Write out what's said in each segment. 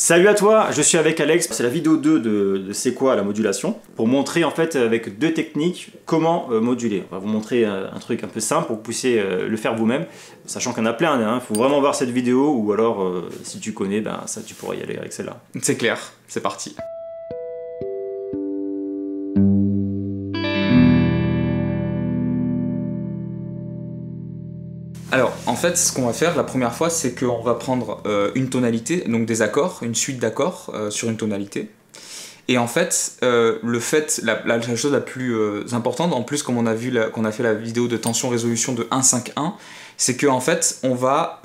Salut à toi, je suis avec Alex, c'est la vidéo 2 de C'est quoi la modulation, pour montrer en fait avec deux techniques comment moduler. On va vous montrer un truc un peu simple pour que vous puissiez le faire vous-même, sachant qu'il y en a plein, hein. Faut vraiment voir cette vidéo ou alors si tu connais, ben, ça tu pourras y aller avec celle-là. C'est clair, c'est parti. Alors, en fait, ce qu'on va faire la première fois, c'est qu'on va prendre une tonalité, donc des accords, une suite d'accords sur une tonalité. Et en fait, la chose la plus importante, en plus, comme on a vu qu'on a fait la vidéo de tension-résolution de 1-5-1, c'est qu'en fait, on va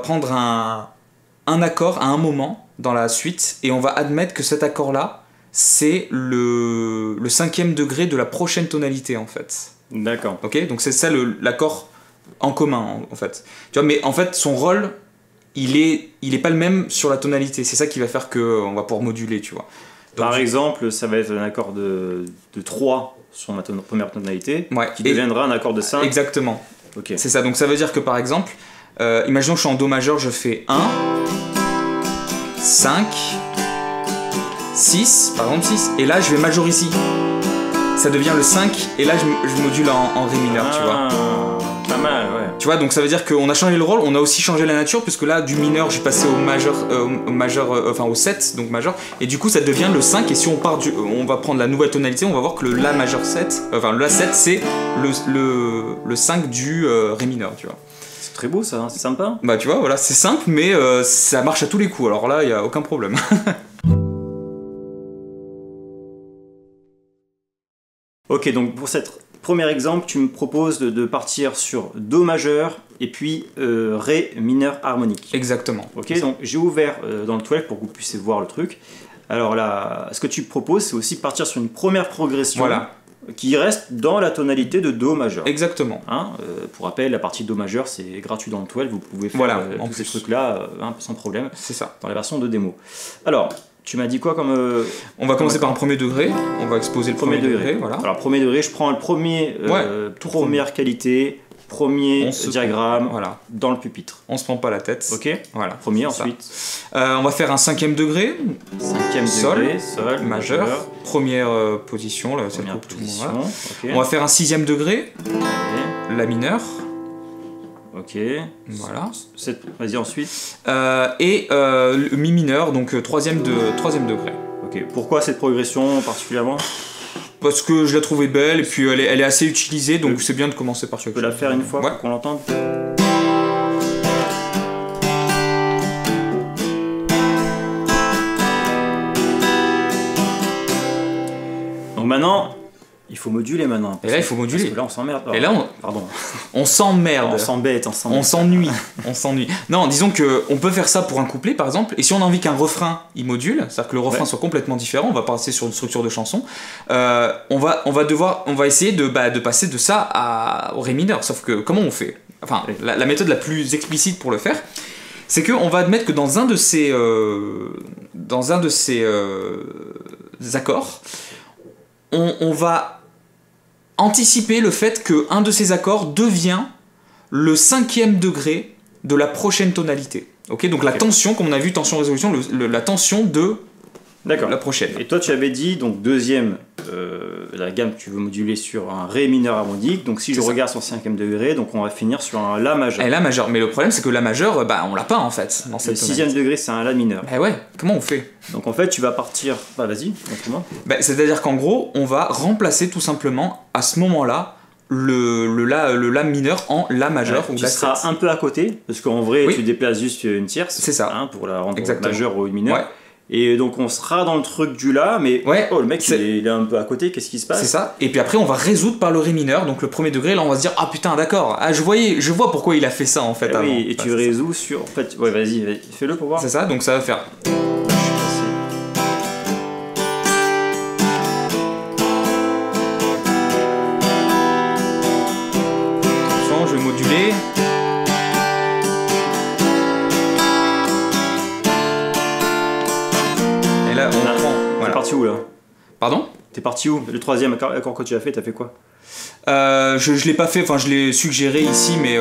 prendre un accord à un moment dans la suite, et on va admettre que cet accord-là, c'est le 5e degré de la prochaine tonalité, en fait. D'accord. Ok, donc c'est ça l'accord en commun en fait. Tu vois, mais en fait son rôle, il est pas le même sur la tonalité. C'est ça qui va faire que on va pouvoir moduler, tu vois. Donc, par exemple, ça va être un accord de 3 sur ma première tonalité, ouais, qui deviendra un accord de 5. Exactement. Ok. C'est ça. Donc ça veut dire que par exemple, imaginons que je suis en Do majeur, je fais 1, 5, 6, par exemple 6, et là je vais major ici. Ça devient le 5, et là je module en Ré mineur, tu vois. Pas mal, ouais. Tu vois, donc ça veut dire qu'on a changé le rôle, on a aussi changé la nature, puisque là, du mineur, j'ai passé au 7, donc majeur, et du coup, ça devient le 5, et si on va prendre la nouvelle tonalité, on va voir que le La majeur 7, enfin, le La 7, c'est le 5 du Ré mineur, tu vois. C'est très beau ça, hein, c'est sympa. Bah, tu vois, voilà, c'est simple, mais ça marche à tous les coups, alors là, il n'y a aucun problème. Ok, donc pour cet premier exemple, tu me proposes de partir sur Do majeur et puis Ré mineur harmonique. Exactement. Ok, donc j'ai ouvert dans le 12 pour que vous puissiez voir le truc. Alors là, ce que tu proposes, c'est aussi partir sur une première progression, voilà, qui reste dans la tonalité de Do majeur. Exactement. Hein, pour rappel, la partie Do majeur, c'est gratuit dans le 12, vous pouvez faire voilà, tous ces trucs-là sans problème. C'est ça. Dans la version de démo. Alors, tu m'as dit quoi comme... on va commencer par un premier degré, on va exposer le premier degré. Voilà. Alors premier degré, je prends le premier, première qualité, premier diagramme, voilà, dans le pupitre. On se prend pas la tête. Ok. Voilà. Premier, ensuite. On va faire un 5e degré. 5e degré, sol, majeur. Première position, là, c'est pour tout le monde. Okay. On va faire un 6e degré. Allez. La mineur. Ok. Voilà. Vas-y ensuite. Et le mi mineur, donc 3e degré. Ok. Pourquoi cette progression particulièrement? Parce que je la trouvais belle et puis elle est assez utilisée, donc c'est bien de commencer par quelque chose. Tu peux la faire une fois pour qu'on l'entende? Donc maintenant, il faut moduler maintenant. Et là, il faut moduler. Parce que là, on s'emmerde. Et là, on s'emmerde. On s'embête, on s'ennuie. On s'ennuie. Non, disons qu'on peut faire ça pour un couplet, par exemple, et si on a envie qu'un refrain, il module, c'est-à-dire que le refrain soit complètement différent, on va passer sur une structure de chanson, on va essayer de passer de ça au Ré mineur. Sauf que, comment on fait? Enfin, la méthode la plus explicite pour le faire, c'est qu'on va admettre que dans un de ces accords, on va anticiper le fait qu'un de ces accords devient le 5e degré de la prochaine tonalité. Ok, donc la tension, comme on a vu, tension-résolution, la tension de la prochaine. Et toi, tu avais dit, donc deuxième, la gamme que tu veux moduler sur un Ré mineur harmonique. Donc si je regarde son 5e degré, donc on va finir sur un La majeur. Et La majeur, mais le problème c'est que La majeur, on l'a pas en fait. Dans cette le 6e degré, c'est un La mineur. Eh ouais, comment on fait? Donc en fait, tu vas partir... Bah vas-y, montre-moi. C'est-à-dire qu'en gros, on va remplacer tout simplement, à ce moment-là, le La mineur en La majeur. Qui sera un peu à côté, parce qu'en vrai, tu déplaces juste une tierce. C'est ça. Hein, pour la rendre majeure ou mineure. Ouais. Et donc on sera dans le truc du La, mais le mec il est un peu à côté, qu'est-ce qui se passe? C'est ça, et puis après on va résoudre par le Ré mineur, donc le premier degré, là on va se dire ah putain d'accord, je vois pourquoi il a fait ça en fait avant. Oui, et tu résous sur... En fait, vas-y, fais-le pour voir. C'est ça, donc ça va faire... Attention, je vais moduler. Et là on apprend. T'es parti où là? Pardon? T'es parti où? Le 3e accord que tu as fait, t'as fait quoi? Je l'ai pas fait, enfin je l'ai suggéré ici, mais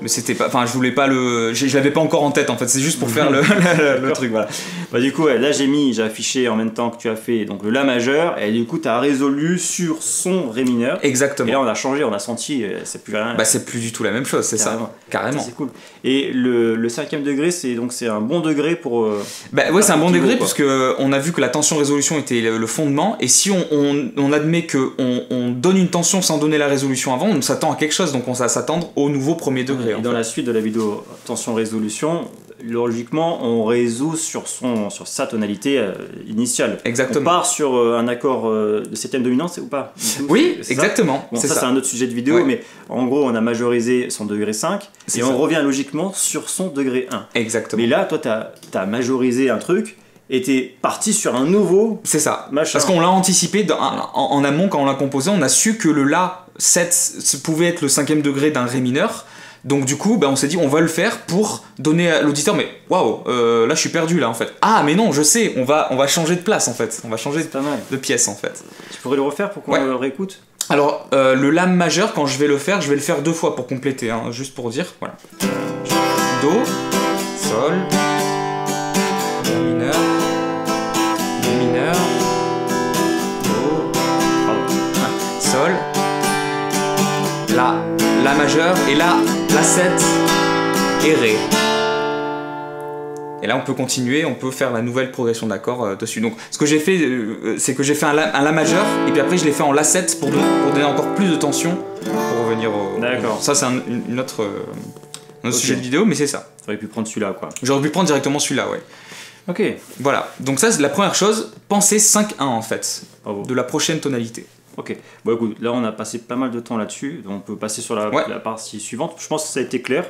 Mais c'était pas, enfin je voulais pas je l'avais pas encore en tête en fait, c'est juste pour faire le truc, voilà. Bah, du coup, ouais, là j'ai affiché en même temps que tu as fait donc, le La majeur, et du coup tu as résolu sur son Ré mineur. Exactement. Et là on a changé, on a senti, c'est plus rien. Bah c'est plus du tout la même chose, c'est ça. Carrément. C'est cool. Et le 5e degré, c'est un bon degré pour... bah ouais, c'est un bon degré, puisque on a vu que la tension résolution était le fondement, et si on admet qu'on donne une tension sans donner la résolution avant, on s'attend à quelque chose, donc on va s'attendre au nouveau premier degré. Et dans la suite de la vidéo tension résolution, logiquement on résout sur sa tonalité initiale. Exactement. On part sur un accord de 7e dominante ou pas? Oui, exactement. Bon, ça c'est un autre sujet de vidéo, mais en gros on a majorisé son degré 5 et on revient logiquement sur son degré 1. Exactement. Mais là toi t'as majorisé un truc et t'es parti sur un nouveau... C'est ça. Machin. Parce qu'on l'a anticipé en amont quand on l'a composé, on a su que le La 7 pouvait être le 5e degré d'un Ré mineur. Donc du coup, on s'est dit on va le faire pour donner à l'auditeur, mais waouh, là je suis perdu là en fait. Ah mais non, je sais, on va changer de place en fait, on va changer de pièce en fait. Tu pourrais le refaire pour qu'on le réécoute? Alors le La majeur, quand je vais le faire 2 fois pour compléter, hein, juste pour dire, voilà. Do, Sol, La mineur, Mi mineur, Do, Sol, La majeur, et là, La 7 et Ré. Et là, on peut continuer, on peut faire la nouvelle progression d'accords dessus. Donc, ce que j'ai fait, c'est que j'ai fait un la majeur, et puis après, je l'ai fait en La 7 pour donner encore plus de tension, pour revenir au... D'accord. Ça, c'est un autre sujet de vidéo, mais c'est ça. T'aurais pu prendre celui-là, quoi. J'aurais pu prendre directement celui-là, ouais. Ok. Voilà. Donc ça, c'est la première chose. Pensez 5-1, en fait, de la prochaine tonalité. Ok, bon écoute, là on a passé pas mal de temps là-dessus, donc on peut passer sur la partie suivante. Je pense que ça a été clair.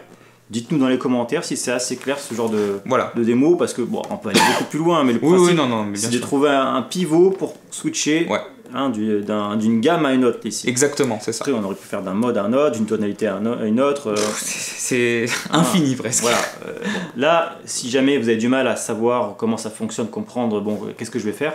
Dites-nous dans les commentaires si c'est assez clair ce genre de démo, parce que bon, on peut aller beaucoup plus loin, mais le principe c'est de trouver un pivot pour switcher d'une gamme à une autre ici. Exactement, c'est ça. Après, on aurait pu faire d'un mode à un autre, d'une tonalité à une autre. C'est infini presque. Voilà. Là, si jamais vous avez du mal à savoir comment ça fonctionne, comprendre, qu'est-ce que je vais faire,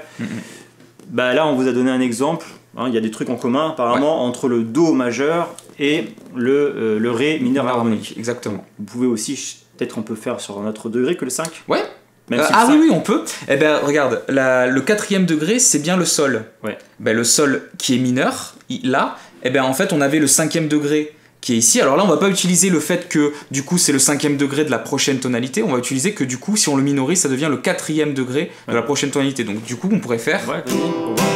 bah là on vous a donné un exemple. Il y a des trucs en commun apparemment entre le Do majeur et le Ré mineur harmonique. Exactement. Vous pouvez aussi, peut-être on peut faire sur un autre degré que le 5. Ouais. Même si oui, on peut. Eh ben regarde, le 4e degré c'est bien le Sol. Ouais. Le Sol qui est mineur, là, en fait on avait le 5e degré qui est ici. Alors là on va pas utiliser le fait que du coup c'est le 5e degré de la prochaine tonalité, on va utiliser que du coup si on le minorise ça devient le 4e degré de la prochaine tonalité. Donc du coup on pourrait faire... Ouais, vas-y, on va voir.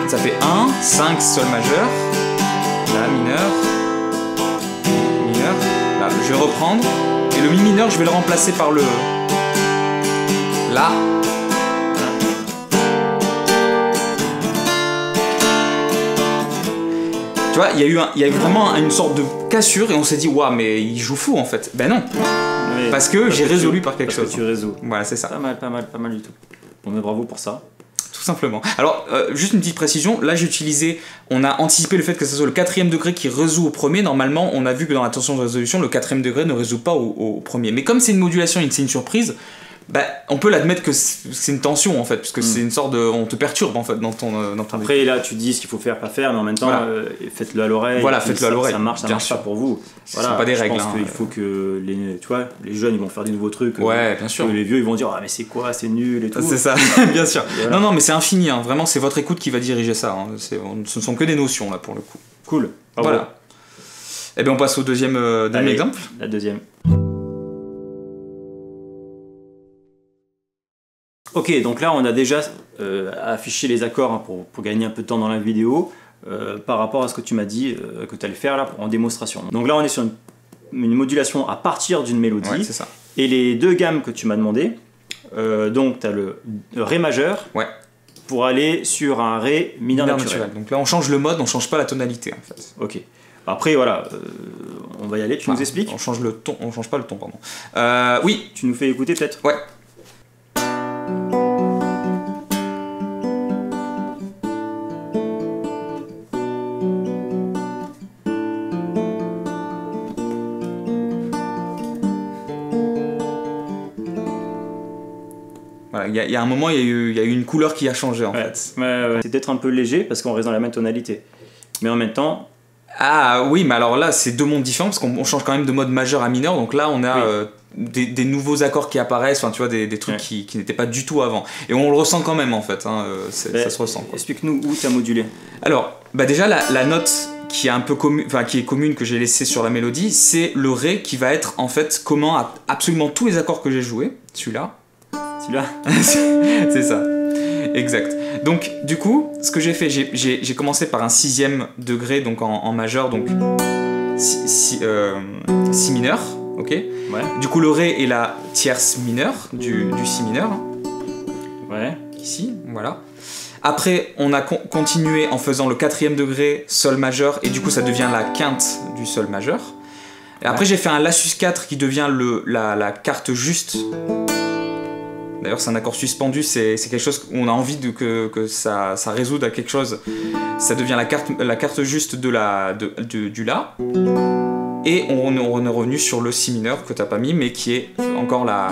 Ça fait 1, 5, Sol majeur, La mineur, mineur, là je vais reprendre, et le Mi mineur je vais le remplacer par le La. Tu vois, il y a eu vraiment une sorte de cassure et on s'est dit waouh, mais il joue fou en fait. Ben non, parce que j'ai résolu par quelque chose. Tu résous. Voilà, c'est ça. Pas mal du tout. Bon, mais bravo pour ça. Tout simplement. Alors, juste une petite précision, là on a anticipé le fait que ce soit le 4e degré qui résout au premier. Normalement, on a vu que dans la tension de résolution, le 4e degré ne résout pas au premier. Mais comme c'est une modulation et que c'est une surprise, on peut l'admettre que c'est une tension en fait, puisque c'est une sorte de... on te perturbe en fait dans ton Après là tu dis ce qu'il faut faire, pas faire, mais en même temps faites-le à l'oreille. Voilà, faites-le à l'oreille. Ça marche pas pour vous. Voilà, ce sont pas des règles. Je pense qu'il faut que les jeunes ils vont faire des nouveaux trucs. Ouais, bien sûr. Les vieux ils vont dire mais c'est quoi, c'est nul et tout. C'est ça, bien sûr. Voilà. Non, mais c'est infini, hein. Vraiment c'est votre écoute qui va diriger ça. Hein. Ce ne sont que des notions là pour le coup. Cool. Voilà. Et bien on passe au deuxième exemple. La deuxième. Ok, donc là on a déjà affiché les accords pour gagner un peu de temps dans la vidéo par rapport à ce que tu m'as dit que tu allais faire là en démonstration. Donc là on est sur une modulation à partir d'une mélodie. Ouais, c'est ça. Et les deux gammes que tu m'as demandé, donc tu as le Ré majeur pour aller sur un Ré mineur naturel. Donc là on change le mode, on change pas la tonalité en fait. Ok. Après voilà, on va y aller, tu nous expliques. On change le ton, on change pas le ton pardon. Oui. Tu nous fais écouter peut-être. Ouais. Il y a un moment, il y a eu une couleur qui a changé en fait. C'est peut-être un peu léger parce qu'on reste dans la même tonalité. Mais en même temps, Ah oui, mais alors là, c'est deux mondes différents parce qu'on change quand même de mode majeur à mineur. Donc là, on a des nouveaux accords qui apparaissent, enfin, tu vois, des trucs qui n'étaient pas du tout avant. Et on le ressent quand même, en fait. Hein, ça se ressent. Explique-nous où tu as modulé. Alors, déjà, la note qui est un peu qui est commune que j'ai laissée sur la mélodie, c'est le Ré qui va être en fait commun à absolument tous les accords que j'ai joués. Celui-là. C'est ça. Exact. Donc, du coup, ce que j'ai fait, j'ai commencé par un 6e degré, donc en majeur, donc si mineur, ok. Ouais. Du coup, le Ré est la tierce mineure du si mineur. Ouais. Ici, voilà. Après, on a continué en faisant le 4e degré, Sol majeur, et du coup, ça devient la quinte du Sol majeur. Et après, j'ai fait un La sus4 qui devient la quarte juste. D'ailleurs, c'est un accord suspendu, c'est quelque chose où on a envie que ça résoudre à quelque chose. Ça devient la carte juste du La. Et on est revenu sur le Si mineur que t'as pas mis, mais qui est encore la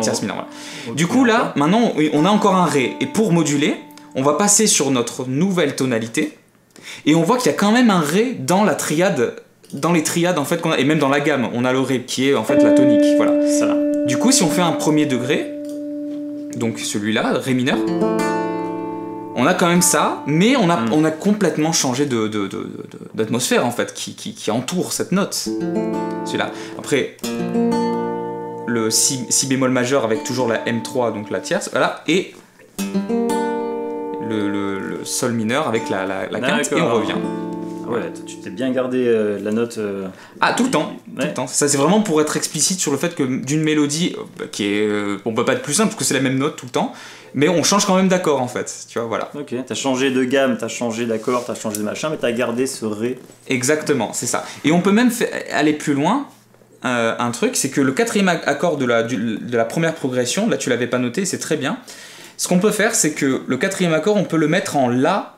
tierce mineure. Voilà. Du coup, là, maintenant, on a encore un Ré. Et pour moduler, on va passer sur notre nouvelle tonalité. Et on voit qu'il y a quand même un Ré dans la triade, dans les triades en fait qu'on a, et même dans la gamme, on a le Ré qui est en fait la tonique. Voilà. Ça. Du coup, si on fait un 1er degré, donc celui-là, Ré mineur, on a quand même ça, mais on a complètement changé d'atmosphère en fait, qui entoure cette note. Celui-là. Après, le si bémol majeur avec toujours la M3, donc la tierce, voilà, et le Sol mineur avec la quinte, et on revient. Ouais, tu t'es bien gardé la note. Ah, tout le temps, tout le temps. Ça, c'est vraiment pour être explicite sur le fait que d'une mélodie qui est, on peut pas être plus simple parce que c'est la même note tout le temps, mais on change quand même d'accord en fait. Tu vois, voilà. Ok. T'as changé de gamme, t'as changé d'accord, t'as changé de machin, mais t'as gardé ce Ré. Exactement, c'est ça. Et on peut même aller plus loin. Un truc, c'est que le 4e accord de la première progression, là tu l'avais pas noté, c'est très bien. Ce qu'on peut faire, c'est que le 4e accord, on peut le mettre en La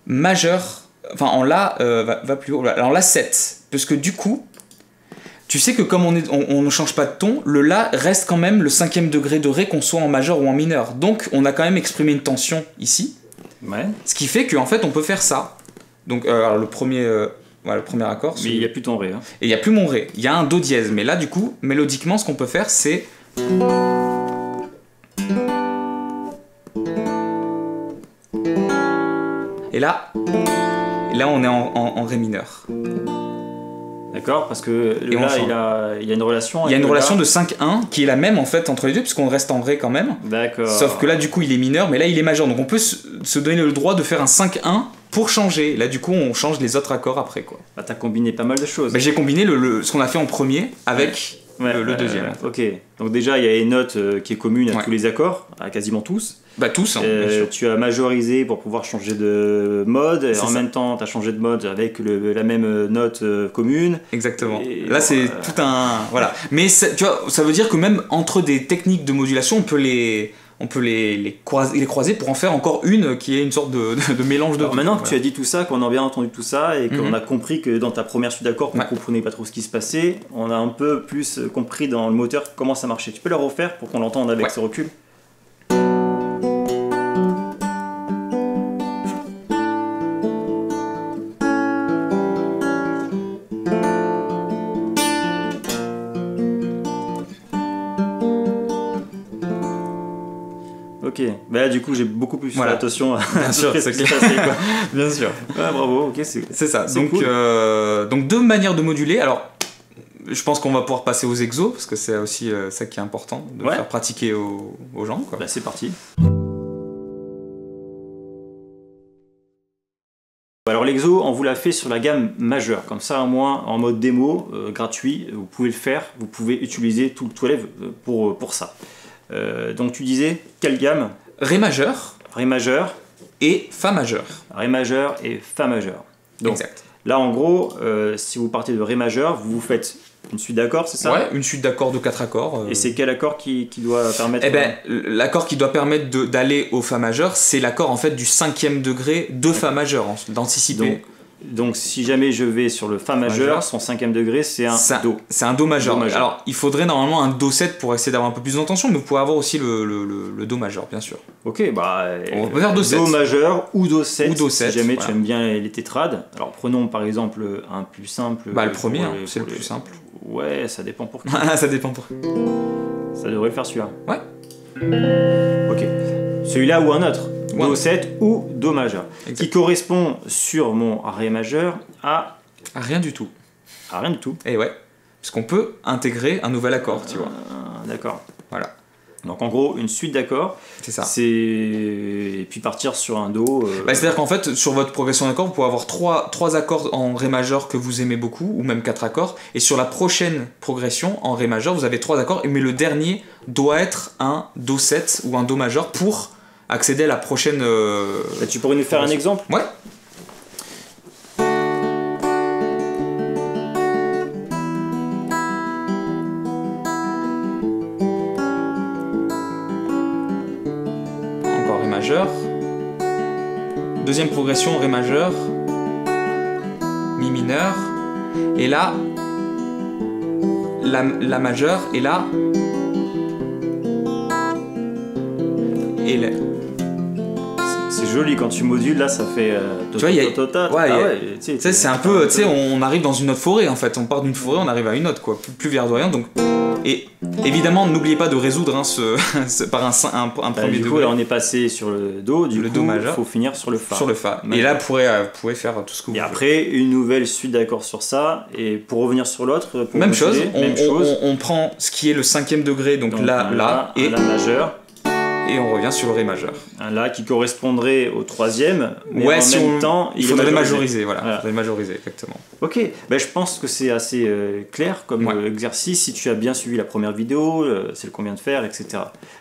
majeur. Enfin, en La, va plus haut, en La 7. Parce que du coup, tu sais que comme on ne change pas de ton, le La reste quand même le 5e degré de Ré, qu'on soit en majeur ou en mineur. Donc, on a quand même exprimé une tension ici. Ouais. Ce qui fait qu'en fait, on peut faire ça. Donc, alors, le premier accord. Mais il n'y a plus ton Ré. Hein. Et il n'y a plus mon Ré. Il y a un Do dièse. Mais là, du coup, mélodiquement, ce qu'on peut faire, c'est... Et là, on est en Ré mineur. D'accord, parce que là, il y a une relation. Il y a une relation de 5-1 qui est la même en fait entre les deux, puisqu'on reste en Ré quand même. D'accord. Sauf que là, du coup, il est mineur, mais là, il est majeur. Donc on peut se donner le droit de faire un 5-1 pour changer. Là, du coup, on change les autres accords après, quoi. Bah, t'as combiné pas mal de choses. Bah, j'ai combiné ce qu'on a fait en premier avec le deuxième. Ok. Donc déjà, il y a une note qui est commune à tous les accords, à quasiment tous. Bah tous, hein, bien sûr. Tu as majorisé pour pouvoir changer de mode, et en même temps tu as changé de mode avec la même note commune. Exactement. Et là c'est tout un... Voilà. Mais tu vois, ça veut dire que même entre des techniques de modulation, on peut les croiser pour en faire encore une qui est une sorte de mélange de... Alors maintenant que tu as dit tout ça, qu'on a bien entendu tout ça, et qu'on a compris que dans ta première suite d'accords, on ne comprenait pas trop ce qui se passait, on a un peu plus compris dans le moteur comment ça marchait. Tu peux le refaire pour qu'on l'entende avec ce recul ? Ok, bah là du coup j'ai beaucoup plus fait attention à ce qui s'est passé, quoi. Bien sûr. Ouais, bravo, ok, c'est ça. Donc, cool. Donc deux manières de moduler. Alors, je pense qu'on va pouvoir passer aux exos, parce que c'est aussi ça qui est important, de faire pratiquer aux gens, quoi. Bah c'est parti. Alors l'exo, on vous l'a fait sur la gamme majeure, comme ça au moins en mode démo, gratuit, vous pouvez le faire, vous pouvez utiliser tout le toilet pour ça. Donc tu disais, quelle gamme ? Ré majeur. Ré majeur. Et Fa majeur. Ré majeur et Fa majeur. Donc, exact. Là en gros, si vous partez de Ré majeur, vous faites une suite d'accords, c'est ça ? Ouais, une suite d'accords de 4 accords. Et c'est quel accord qui doit permettre... Eh ben, l'accord qui doit permettre d'aller au Fa majeur, c'est l'accord en fait du 5e degré de Fa majeur, d'anticiper. Donc si jamais je vais sur le Fa majeur, son 5e degré c'est un Do. C'est un Do majeur. Do majeur. Alors il faudrait normalement un Do 7 pour essayer d'avoir un peu plus d'intention, mais vous pouvez avoir aussi le Do majeur, bien sûr. Ok, bah on peut faire Do 7. Do majeur ou Do 7, ou Do 7 si jamais voilà. tu aimes bien les tétrades. Alors prenons par exemple un plus simple. Bah le premier, c'est le plus simple. Ouais, ça dépend pour qui. Ça dépend pour. Ça devrait le faire celui-là. Ouais. Ok. Celui-là ou un autre. Ouais. Do 7 ou Do majeur. Exact. Qui correspond sur mon Ré majeur à rien du tout. À rien du tout. Et ouais. Parce qu'on peut intégrer un nouvel accord, tu vois. D'accord. Voilà. Donc en gros, une suite d'accords. C'est ça. Et puis partir sur un Do. Bah, c'est-à-dire qu'en fait, sur votre progression d'accords, vous pouvez avoir 3 accords en Ré majeur que vous aimez beaucoup, ou même 4 accords. Et sur la prochaine progression en Ré majeur, vous avez 3 accords, mais le dernier doit être un Do 7 ou un Do majeur pour accéder à la prochaine... Bah, tu pourrais nous faire un exemple ? Ouais. Encore Ré majeur. Deuxième progression, Ré majeur. Mi mineur. Et là, La majeur. Et là... Et là... C'est joli quand tu modules, là ça fait tu vois, c'est un peu, tu sais, on arrive dans une autre forêt en fait, on part d'une forêt, on arrive à une autre quoi, plus verdoyante. Donc, et évidemment, n'oubliez pas de résoudre par un premier du coup, degré. là on est passé sur le Do, du coup, Do majeur. Il faut finir sur le Fa. Sur le Fa. Majeur. Et là, vous pouvez faire tout ce que vous voulez. Et après, une nouvelle suite d'accords sur ça, et pour revenir sur l'autre, même chose, on prend ce qui est le 5e degré, donc là, et La majeur. Et on revient sur le Ré majeur. Un La qui correspondrait au 3e, mais ouais, en même temps, il faudrait majoriser. Voilà. Il faudrait majoriser, exactement. Ok, ben, je pense que c'est assez clair comme exercice. Si tu as bien suivi la première vidéo, celle qu'on vient de faire, etc.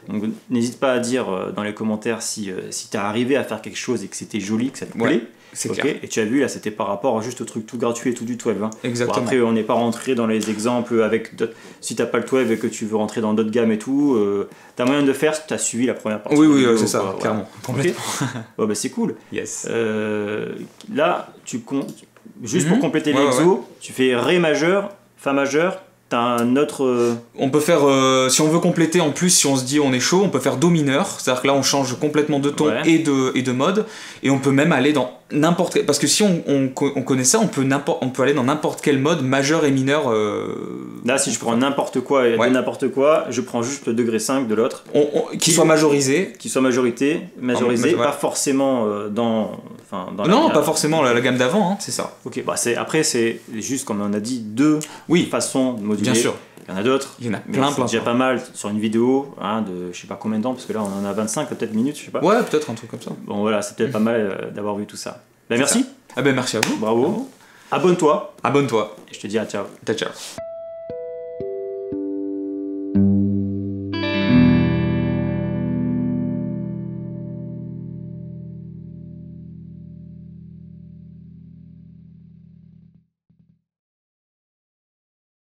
Donc n'hésite pas à dire dans les commentaires si tu as arrivé à faire quelque chose et que c'était joli, que ça te plaît. Ouais. C'est clair. Et tu as vu, là, c'était par rapport juste au truc tout gratuit et tout du 12. Hein. Exactement. Bon, après, on n'est pas rentré dans les exemples avec si tu n'as pas le 12 et que tu veux rentrer dans d'autres gammes et tout, tu as moyen de faire si tu as suivi la première partie. Oui, c'est ça, clairement. Complètement. Okay. Bah, c'est cool. Yes. Là, tu comptes, juste pour compléter l'exo, tu fais Ré majeur, Fa majeur. T'as un autre... On peut faire, si on veut compléter en plus, si on se dit on est chaud, on peut faire Do mineur, c'est-à-dire que là on change complètement de ton et de mode, et on peut même aller dans n'importe quel... Parce que si on connaît ça, on peut aller dans n'importe quel mode, majeur et mineur. Là, si je prends n'importe quoi et n'importe quoi, je prends juste le degré 5 de l'autre. Qui soit majorisé. Qui soit majorisé, pas forcément dans non, pas forcément la gamme d'avant, hein, c'est ça. Ok, bah après c'est juste comme on a dit, 2 façons de moduler. Bien sûr. Il y en a d'autres. Il y en a plein. C'est déjà pas mal sur une vidéo de je sais pas combien de temps, parce que là on en a 25, peut-être minutes, je sais pas. Ouais, peut-être un truc comme ça. Bon voilà, c'est peut-être pas mal d'avoir vu tout ça. Bah, merci. Ah ben merci à vous. Bravo. Abonne-toi. Abonne-toi. Et je te dis à ciao. Ciao.